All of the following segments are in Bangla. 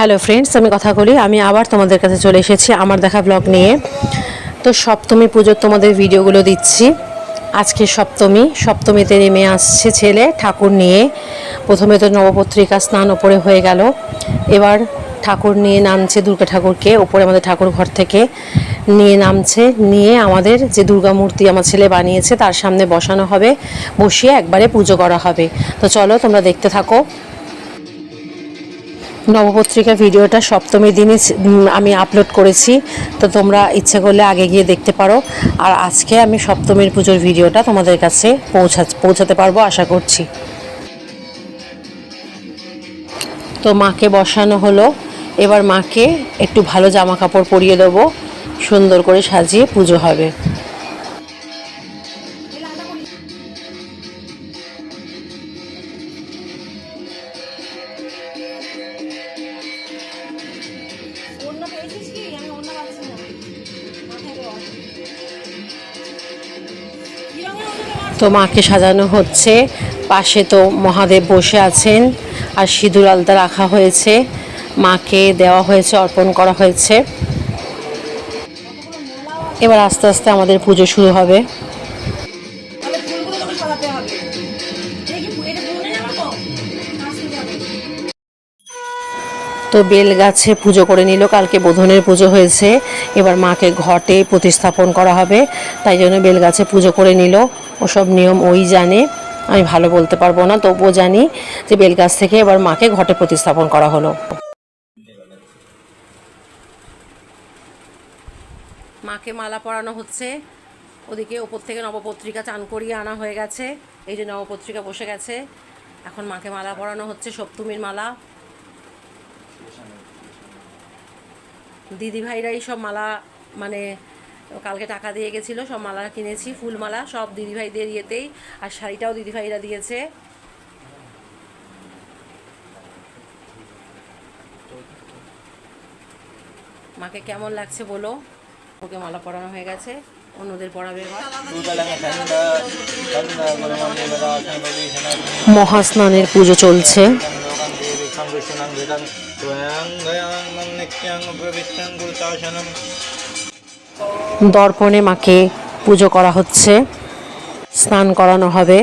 হ্যালো ফ্রেন্ডস, আমি কথা বলি, আমি আবার তোমাদের কাছে চলে এসেছি আমার দেখা ব্লগ নিয়ে। তো সপ্তমী পুজোর তোমাদের ভিডিওগুলো দিচ্ছি। আজকে সপ্তমীতে নেমে আসছে ছেলে ঠাকুর নিয়ে। প্রথমে তো নবপত্রিকা স্নান ওপরে হয়ে গেল, এবার ঠাকুর নিয়ে নামছে, দুর্গা ঠাকুরকে ওপরে আমাদের ঠাকুর ঘর থেকে নিয়ে নামছে, নিয়ে আমাদের যে দুর্গা মূর্তি আমার ছেলে বানিয়েছে তার সামনে বসানো হবে, বসিয়ে একবারে পুজো করা হবে। তো চলো তোমরা দেখতে থাকো। নবপত্রিকা ভিডিওটা সপ্তমীর দিনই আমি আপলোড করেছি, তো তোমরা ইচ্ছে করলে আগে গিয়ে দেখতে পারো। আর আজকে আমি সপ্তমীর পুজোর ভিডিওটা তোমাদের কাছে পৌঁছাতে পারবো আশা করছি। তো মাকে বসানো হলো, এবার মাকে একটু ভালো জামা কাপড় পরিয়ে দেবো, সুন্দর করে সাজিয়ে পুজো হবে। তো মাকে সাজানো হচ্ছে, পাশে তো মহাদেব বসে আছেন আর সিঁদুর আলতা রাখা হয়েছে, মাকে দেওয়া হয়েছে, অর্পণ করা হয়েছে। এবার আস্তে আস্তে আমাদের পুজো শুরু হবে। তো বেল গাছে পুজো করে নিল, কালকে বোধনের পুজো হয়েছে, এবার মাকে ঘটে প্রতিস্থাপন করা হবে, তাই জন্য বেল গাছে পুজো করে নিল। ওসব নিয়ম ওই জানে, আমি ভালো বলতে পারবো না, তবুও জানি যে বেল গাছ থেকে এবার মাকে ঘটে প্রতিস্থাপন করা হলো। মাকে মালা পরানো হচ্ছে, ওদিকে ওপর থেকে নবপত্রিকা চান করিয়ে আনা হয়ে গেছে, এই যে নবপত্রিকা বসে গেছে, এখন মাকে মালা পরানো হচ্ছে, সপ্তমীর মালা। দিদিভাইরাই সব মালা, মানে কালকে টাকা দিয়ে গেছিলো, সব মালা কিনেছি, ফুলমালা সব দিদিভাইদের ইয়েতেই, আর শাড়িটাও দিদিভাইরা দিয়েছে। মাকে কেমন লাগছে বলো। ওকে মালা পরানো হয়ে গেছে, অন্যদের পরাবে। মহাস্নানের পুজো চলছে। দর্পণে মাকে পুজো করা হচ্ছে, স্নান করানো হবে।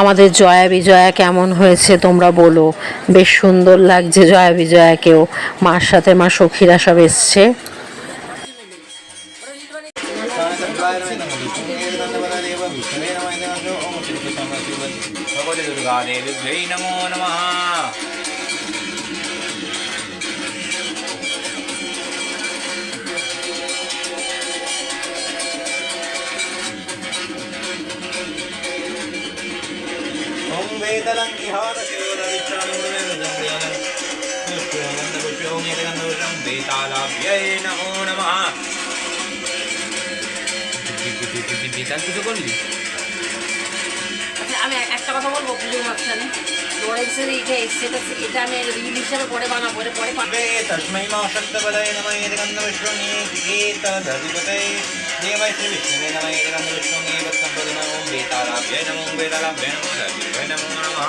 আমাদের জয়া বিজয়া কেমন হয়েছে তোমরা বলো, বেশ সুন্দর লাগছে জয়া বিজয়াকেও, মার সাথে মা সখীরা সব এসছে। আমি একটা কথা বলবো পুজোর মাঝখানে, এটা আমি রিল হিসাবে পরে বানাবো, পরে তস্মৈ মা সত্যপদায় নমঃ এতগন্ধ বিষ্ণুনি এতদধিপতয়ে দেবায় শ্রী বিষ্ণুবে নমঃ এতগন্ধ বিষ্ণুনি বত্তম্পদে নমঃ বেতালাভ্যে নমঃ বেতালাভ্যে নমঃ দেবায় নমঃ নমঃ।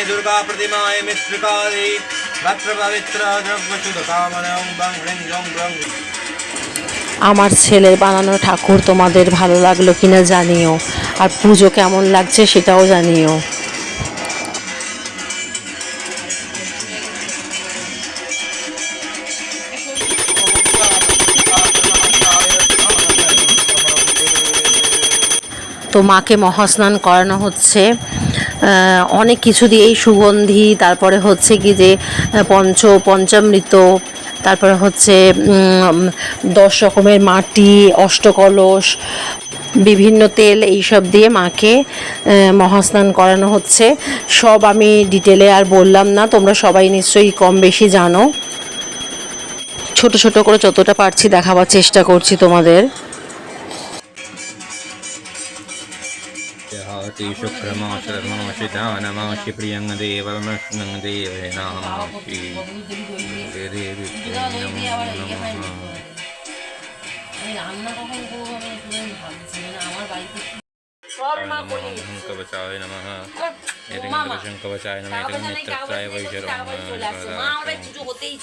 दुर्गा प्रतिमाय मित्रकाली भद्र पवित्र द्रव्यशुद्ध कामनं बं ह्रीं जं ब्रं। আমার ছেলের বানানো ঠাকুর তোমাদের ভালো লাগলো কিনা জানিও, আর পুজো কেমন লাগছে সেটাও জানিও। তো মাকে মহাস্নান করানো হচ্ছে, অনেক কিছু দিয়েই সুগন্ধি, তারপরে হচ্ছে কি যে পঞ্চামৃত, তারপরে হচ্ছে 10 রকমের মাটি, অষ্টকলস, বিভিন্ন তেল, এইসব দিয়ে মাকে মহাস্নান করানো হচ্ছে। সব আমি ডিটেলে আর বললাম না, তোমরা সবাই নিশ্চয়ই কম বেশি জানো। ছোট ছোট করে যতটা পারছি দেখাবার চেষ্টা করছি তোমাদের। हाति शुक्रमाशरमाशिदानमाशि प्रियं देवमश्नं देवेनाशि देवी नमः कवचाय नमः कवचाय नमः मित्रचाय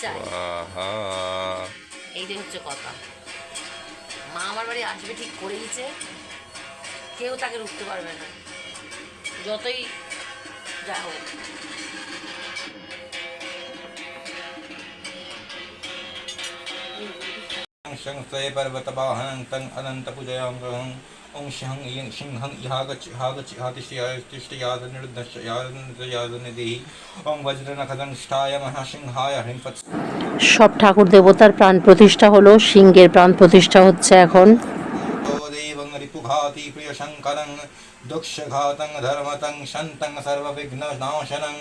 स्वाहा। এইটাই হচ্ছে কথা, মা আমার বাড়ি আসবে ঠিক করেইছে, কেউ তাকে রুখতে পারবে না, যতই যা হোক। शंसे पर्वतवाहनं तं अनन्तपूजयामहं ॐ सिंहं इहागच्छागच्छातिष्ठयादनिरुद्धश्यादनिदेहि ॐ वज्रनखदंष्टाय महासिंहाय ह्रींपत्। সব ঠাকুর দেবতার প্রাণ প্রতিষ্ঠা হলো, সিংহের প্রাণ প্রতিষ্ঠা হচ্ছে এখন। देवं रिपुघाति प्रियशङ्करं दुःखघातं धर्मतं शन्तं सर्वविघ्ननाशनं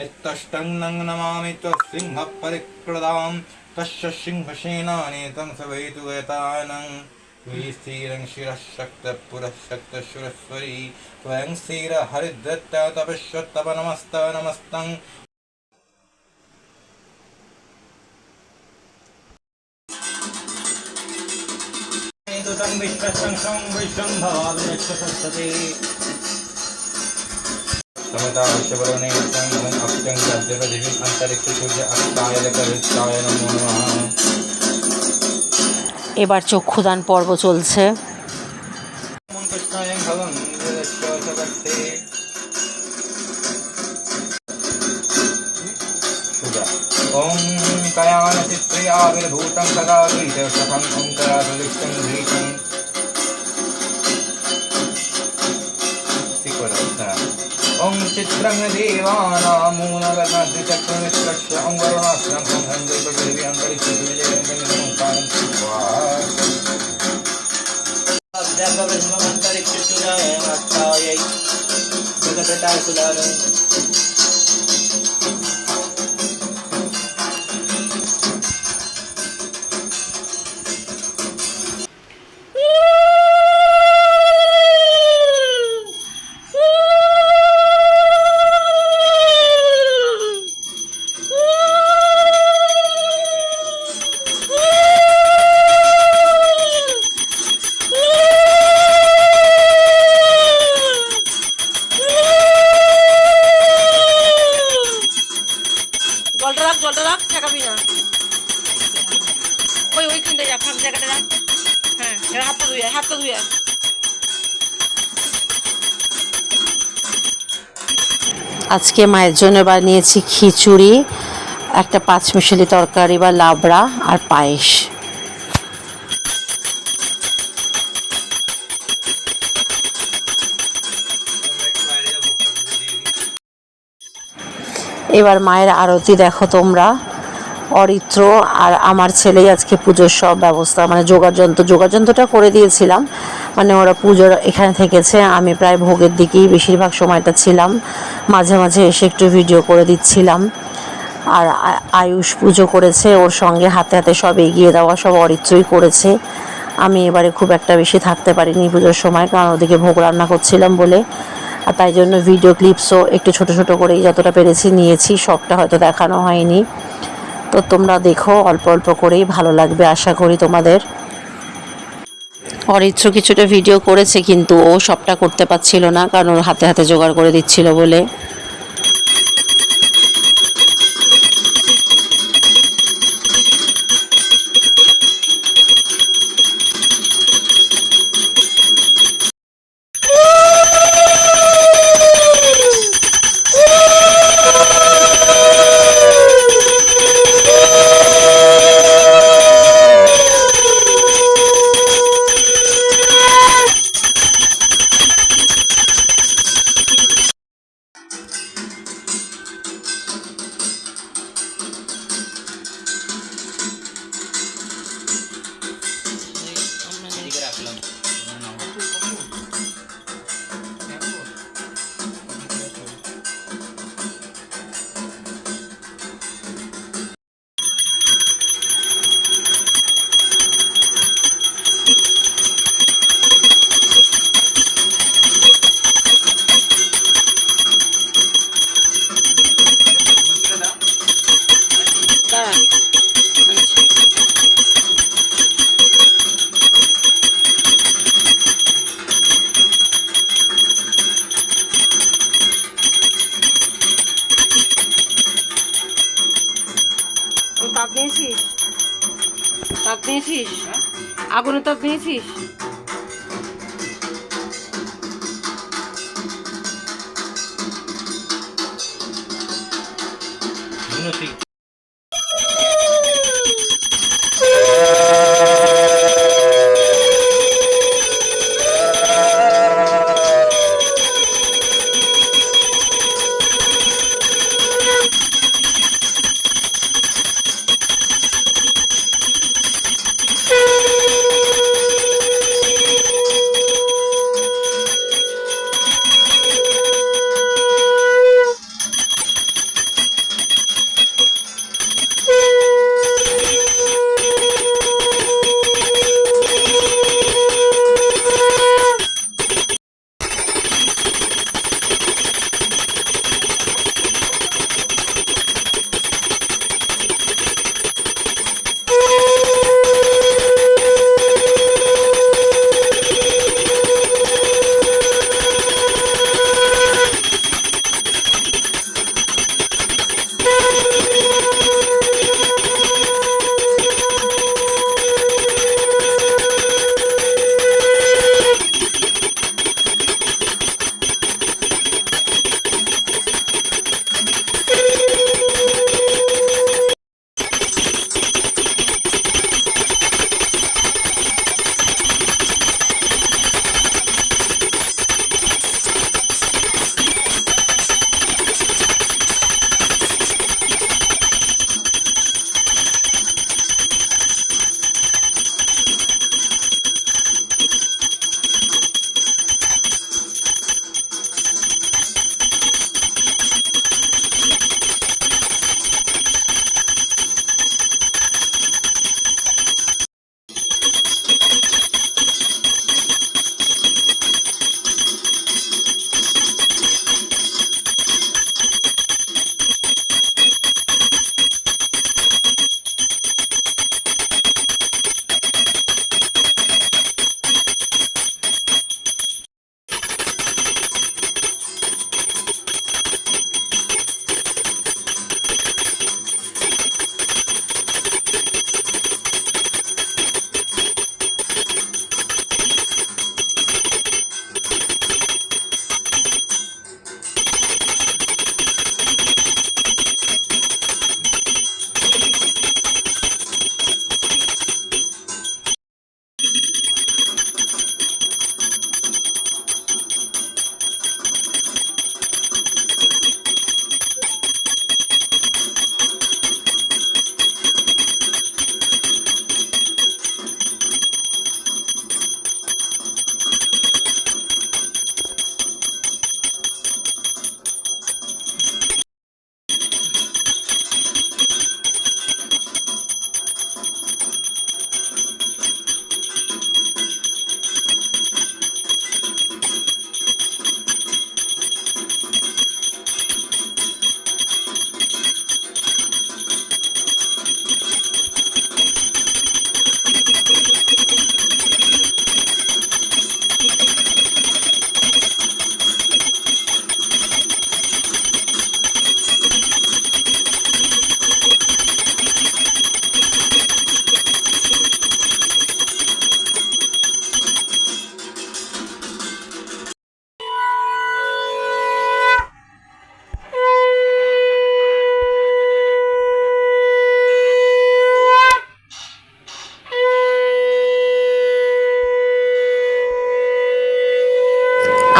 इत्तष्टं नमामि त्वसिंहपरिक्रदां तस्य सिंहसेनानेतं सवैतुगतानं स्थिरं शिरःशक्तपुरःशक्तशुरस्वरी त्वं स्थिरहरिद्रत्या तपस्वत्तपनमस्तनमस्तं। तं विश्वं सं विश्वं भवामि समताशवरणे तं अप्तं गद्यपदिविं अन्तरिक्षसूर्य अस्ताय लकरिष्ठाय नमो नमः। এবার চক্ষুদান পর্ব চলছে। ॐ कयानचित्रियाविर्भूतं सदा द्विजसखं ओङ्कारादिष्टं ग्रीतं ॐ चित्रं देवानामूलगणद्विचक्रमित्रस्य ॐ वरुणास्त्रं संहं देवपृथिवी अन्तरिक्षविजयन्तरिक्षसुजाय जगत्ताय सुदाय। জলটা রাখ ঠেকাবি না, ওইখানটা যা, ফাঁক জায়গাটা রাখ। হ্যাঁ, এবার হাতটা ধুয়ে আজকে মায়ের জন্য বানিয়েছি খিচুড়ি, একটা পাঁচমিশালি তরকারি বা লাবড়া আর পায়েস। এবার মায়ের আরতি দেখো তোমরা। অরিত্র আর আমার ছেলেই আজকে পুজোর সব ব্যবস্থা, মানে যোগাযন্ত্রটা করে দিয়েছিলাম, মানে ওরা পুজোর এখানে থেকেছে, আমি প্রায় ভোগের দিকেই বেশিরভাগ সময়টা ছিলাম, মাঝে মাঝে এসে একটু ভিডিও করে দিচ্ছিলাম। আর আয়ুষ পুজো করেছে, ওর সঙ্গে হাতে হাতে সব এগিয়ে দেওয়া সব অরিত্রই করেছে। আমি এবারে খুব একটা বেশি থাকতে পারিনি পুজোর সময়, কারণ ওদিকে ভোগ রান্না করছিলাম বলে, আর তাই জন্য ভিডিও ক্লিপসও একটু ছোট ছোট করেই যতটা পেরেছি নিয়েছি, সবটা হয়তো দেখানো হয়নি। তো তোমরা দেখো, অল্প অল্প করেই ভালো লাগবে আশা করি তোমাদের। অরিত্র কিছুটা ভিডিও করেছে, কিন্তু ও সবটা করতে পারছিল না, কারণ ওর হাতে হাতে জোগাড় করে দিচ্ছিল বলে। তাপ নিয়েছিস? তাপ নিয়েছিস? আগুনে তাপ নিয়েছিস?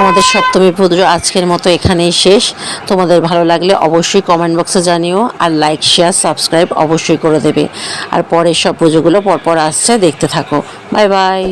আমাদের সপ্তমী পুজো আজকের মতো এখানেই শেষ। তোমাদের ভালো লাগলে অবশ্যই কমেন্ট বক্সে জানিও, আর লাইক শেয়ার সাবস্ক্রাইব অবশ্যই করে দেবে। আর পরের সব পুজোগুলো পরপর আসছে, দেখতে থাকো। Bye bye.